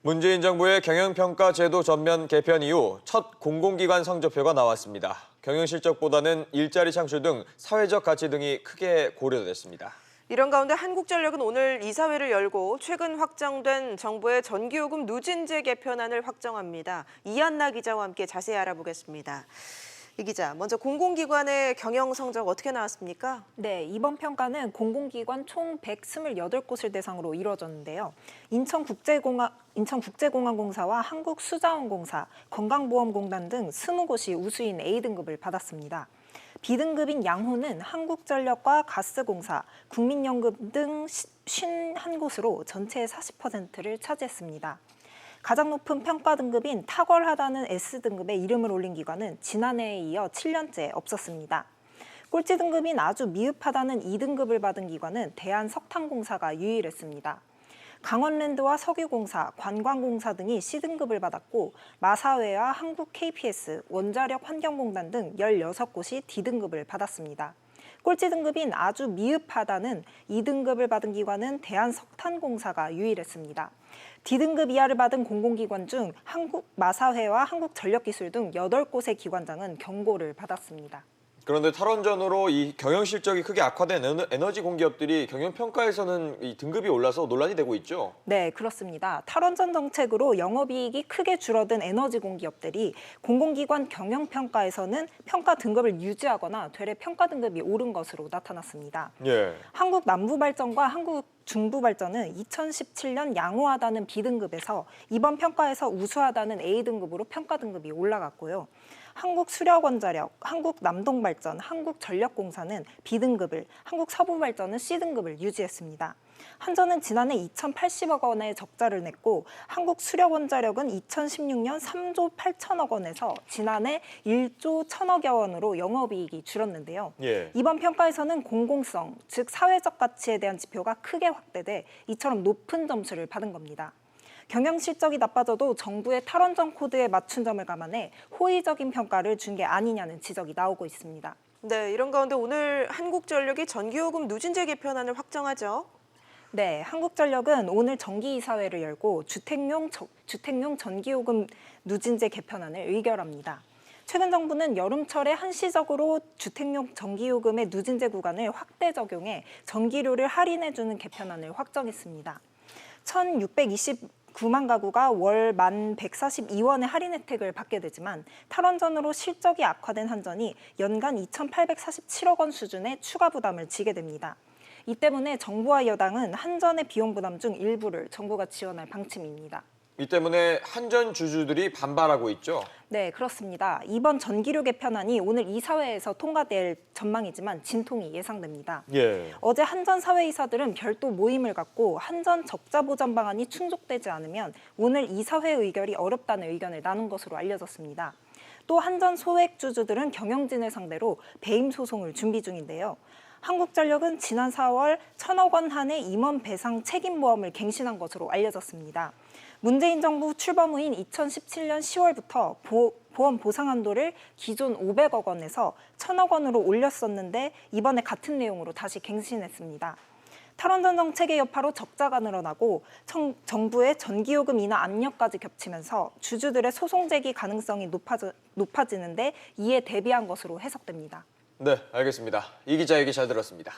문재인 정부의 경영평가 제도 전면 개편 이후 첫 공공기관 성적표가 나왔습니다. 경영실적보다는 일자리 창출 등 사회적 가치 등이 크게 고려됐습니다. 이런 가운데 한국전력은 오늘 이사회를 열고 최근 확정된 정부의 전기요금 누진제 개편안을 확정합니다. 이한나 기자와 함께 자세히 알아보겠습니다. 이 기자, 먼저 공공기관의 경영 성적 어떻게 나왔습니까? 네, 이번 평가는 공공기관 총 128곳을 대상으로 이루어졌는데요. 인천국제공항공사와 한국수자원공사, 건강보험공단 등 20곳이 우수인 A등급을 받았습니다. B등급인 양호는 한국전력과 가스공사, 국민연금 등 51곳으로 전체의 40%를 차지했습니다. 가장 높은 평가 등급인 탁월하다는 S등급에 이름을 올린 기관은 지난해에 이어 7년째 없었습니다. 꼴찌 등급인 아주 미흡하다는 2등급을 받은 기관은 대한석탄공사가 유일했습니다. 강원랜드와 석유공사, 관광공사 등이 C등급을 받았고 마사회와 한국 KPS, 원자력 환경공단 등 16곳이 D등급을 받았습니다. 꼴찌 등급인 아주 미흡하다는 2등급을 받은 기관은 대한석탄공사가 유일했습니다. D등급 이하를 받은 공공기관 중 한국마사회와 한국전력기술 등 8곳의 기관장은 경고를 받았습니다. 그런데 탈원전으로 이 경영 실적이 크게 악화된 에너지 공기업들이 경영평가에서는 이 등급이 올라서 논란이 되고 있죠? 네, 그렇습니다. 탈원전 정책으로 영업이익이 크게 줄어든 에너지 공기업들이 공공기관 경영평가에서는 평가 등급을 유지하거나 되레 평가 등급이 오른 것으로 나타났습니다. 예. 한국남부발전과 한국중부발전은 2017년 양호하다는 B등급에서 이번 평가에서 우수하다는 A등급으로 평가 등급이 올라갔고요. 한국수력원자력, 한국남동발전, 한국전력공사는 B등급을, 한국서부발전은 C등급을 유지했습니다. 한전은 지난해 2,080억 원의 적자를 냈고 한국수력원자력은 2016년 3조 8천억 원에서 지난해 1조 1천억여 원으로 영업이익이 줄었는데요. 예. 이번 평가에서는 공공성, 즉 사회적 가치에 대한 지표가 크게 확대돼 이처럼 높은 점수를 받은 겁니다. 경영 실적이 나빠져도 정부의 탈원전 코드에 맞춘 점을 감안해 호의적인 평가를 준 게 아니냐는 지적이 나오고 있습니다. 네, 이런 가운데 오늘 한국전력이 전기요금 누진제 개편안을 확정하죠. 네, 한국전력은 오늘 정기이사회를 열고 주택용 전기요금 누진제 개편안을 의결합니다. 최근 정부는 여름철에 한시적으로 주택용 전기요금의 누진제 구간을 확대 적용해 전기료를 할인해주는 개편안을 확정했습니다. 1,629만 가구가 월 1,142원의 할인 혜택을 받게 되지만 탈원전으로 실적이 악화된 한전이 연간 2,847억 원 수준의 추가 부담을 지게 됩니다. 이 때문에 정부와 여당은 한전의 비용 부담 중 일부를 정부가 지원할 방침입니다. 이 때문에 한전 주주들이 반발하고 있죠? 네, 그렇습니다. 이번 전기료 개편안이 오늘 이사회에서 통과될 전망이지만 진통이 예상됩니다. 예. 어제 한전 사회이사들은 별도 모임을 갖고 한전 적자 보전 방안이 충족되지 않으면 오늘 이사회 의결이 어렵다는 의견을 나눈 것으로 알려졌습니다. 또 한전 소액 주주들은 경영진을 상대로 배임 소송을 준비 중인데요. 한국전력은 지난 4월 1,000억 원 한의 임원 배상 책임보험을 갱신한 것으로 알려졌습니다. 문재인 정부 출범 후인 2017년 10월부터 보험 보상 한도를 기존 500억 원에서 1,000억 원으로 올렸었는데 이번에 같은 내용으로 다시 갱신했습니다. 탈원전 정책의 여파로 적자가 늘어나고 정부의 전기요금 인하 압력까지 겹치면서 주주들의 소송 제기 가능성이 높아지는데 이에 대비한 것으로 해석됩니다. 네, 알겠습니다. 이 기자 얘기 잘 들었습니다.